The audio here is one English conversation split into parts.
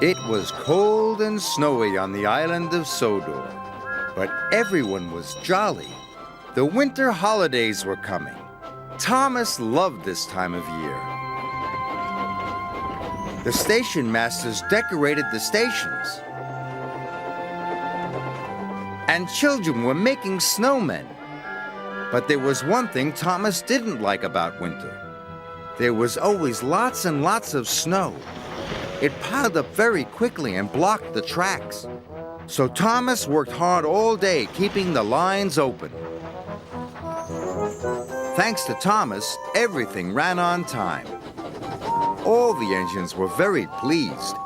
It was cold and snowy on the island of Sodor, but everyone was jolly. The winter holidays were coming. Thomas loved this time of year. The station masters decorated the stations, and children were making snowmen. But there was one thing Thomas didn't like about winter. There was always lots and lots of snow. It piled up very quickly and blocked the tracks. So Thomas worked hard all day keeping the lines open. Thanks to Thomas, everything ran on time. All the engines were very pleased.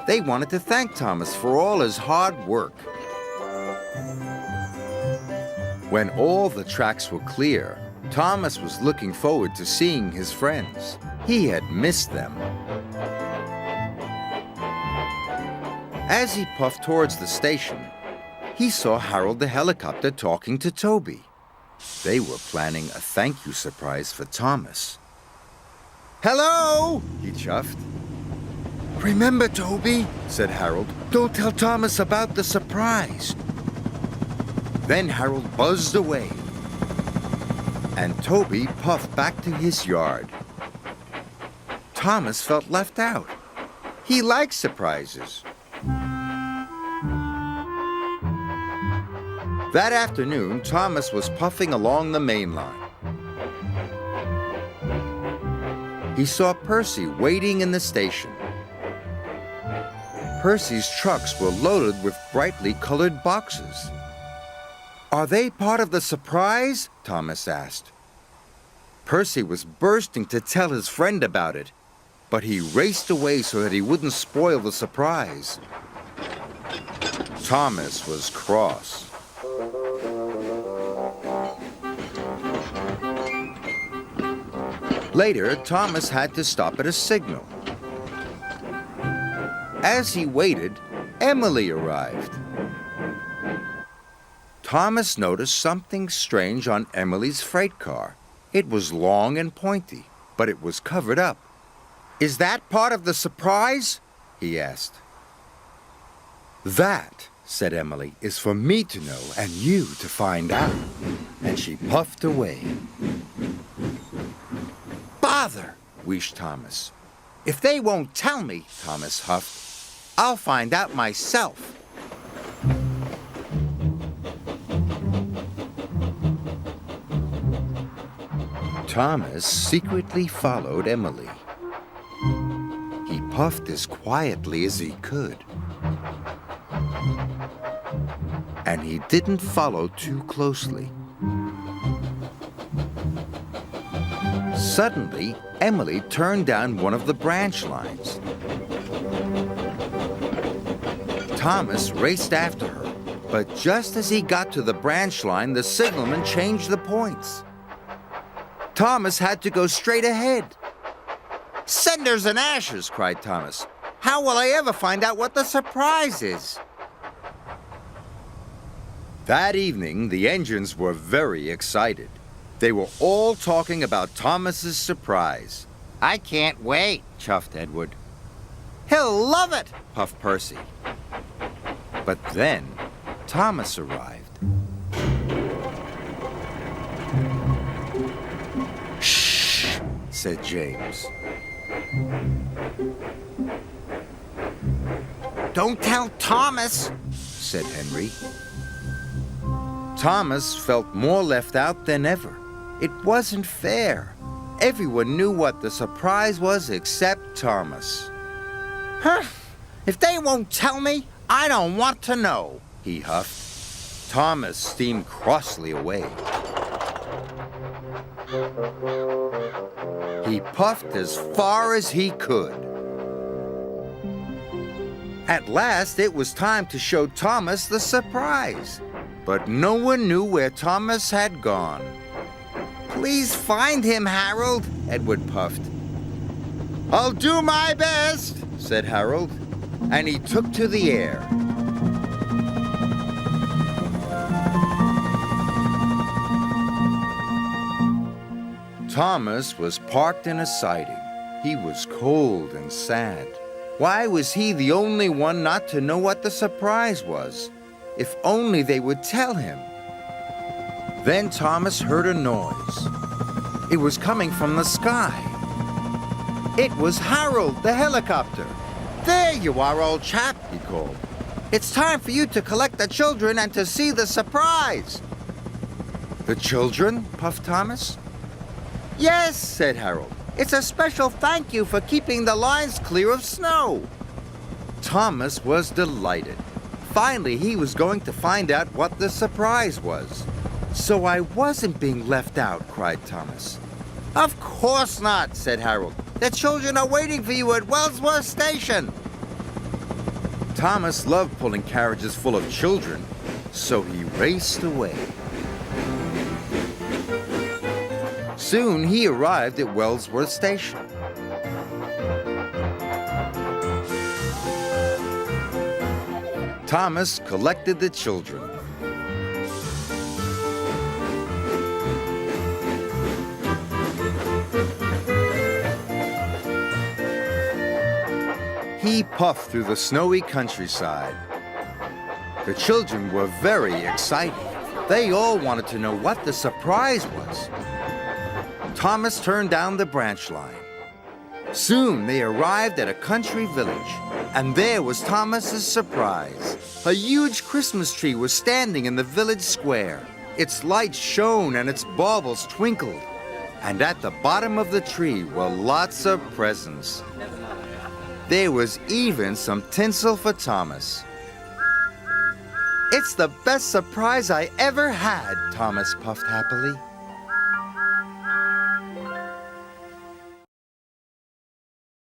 They wanted to thank Thomas for all his hard work. When all the tracks were clear, Thomas was looking forward to seeing his friends. He had missed them. As he puffed towards the station, he saw Harold the helicopter talking to Toby. They were planning a thank you surprise for Thomas. "Hello!" he chuffed. "Remember, Toby," said Harold, "don't tell Thomas about the surprise." Then Harold buzzed away, and Toby puffed back to his yard. Thomas felt left out. He liked surprises. That afternoon, Thomas was puffing along the main line. He saw Percy waiting in the station. Percy's trucks were loaded with brightly colored boxes. "Are they part of the surprise?" Thomas asked. Percy was bursting to tell his friend about it, but he raced away so that he wouldn't spoil the surprise. Thomas was cross. Later, Thomas had to stop at a signal. As he waited, Emily arrived. Thomas noticed something strange on Emily's freight car. It was long and pointy, but it was covered up. "Is that part of the surprise?" he asked. "That," said Emily, "is for me to know and you to find out." And she puffed away. "Bother," wheezed Thomas. "If they won't tell me," Thomas huffed, "I'll find out myself." Thomas secretly followed Emily. He puffed as quietly as he could. And he didn't follow too closely. Suddenly, Emily turned down one of the branch lines. Thomas raced after her, but just as he got to the branch line, the signalman changed the points. Thomas had to go straight ahead. "Cinders and ashes!" cried Thomas. "How will I ever find out what the surprise is?" That evening, the engines were very excited. They were all talking about Thomas's surprise. "I can't wait," chuffed Edward. "He'll love it," puffed Percy. But then, Thomas arrived. "Shh," said James. "Don't tell Thomas," said Henry. Thomas felt more left out than ever. It wasn't fair. Everyone knew what the surprise was except Thomas. "Huh, if they won't tell me, I don't want to know," he huffed. Thomas steamed crossly away. He puffed as far as he could. At last, it was time to show Thomas the surprise. But no one knew where Thomas had gone. "Please find him, Harold," Edward puffed. "I'll do my best," said Harold, and he took to the air. Thomas was parked in a siding. He was cold and sad. Why was he the only one not to know what the surprise was? If only they would tell him. Then Thomas heard a noise. It was coming from the sky. It was Harold, the helicopter. "There you are, old chap," he called. "It's time for you to collect the children and to see the surprise." "The children?" puffed Thomas. "Yes," said Harold. "It's a special thank you for keeping the lines clear of snow." Thomas was delighted. Finally, he was going to find out what the surprise was. "So I wasn't being left out," cried Thomas. "Of course not," said Harold. "The children are waiting for you at Wellsworth Station." Thomas loved pulling carriages full of children, so he raced away. Soon he arrived at Wellsworth Station. Thomas collected the children. He puffed through the snowy countryside. The children were very excited. They all wanted to know what the surprise was. Thomas turned down the branch line. Soon they arrived at a country village, and there was Thomas's surprise. A huge Christmas tree was standing in the village square. Its lights shone and its baubles twinkled. And at the bottom of the tree were lots of presents. There was even some tinsel for Thomas. "It's the best surprise I ever had," Thomas puffed happily.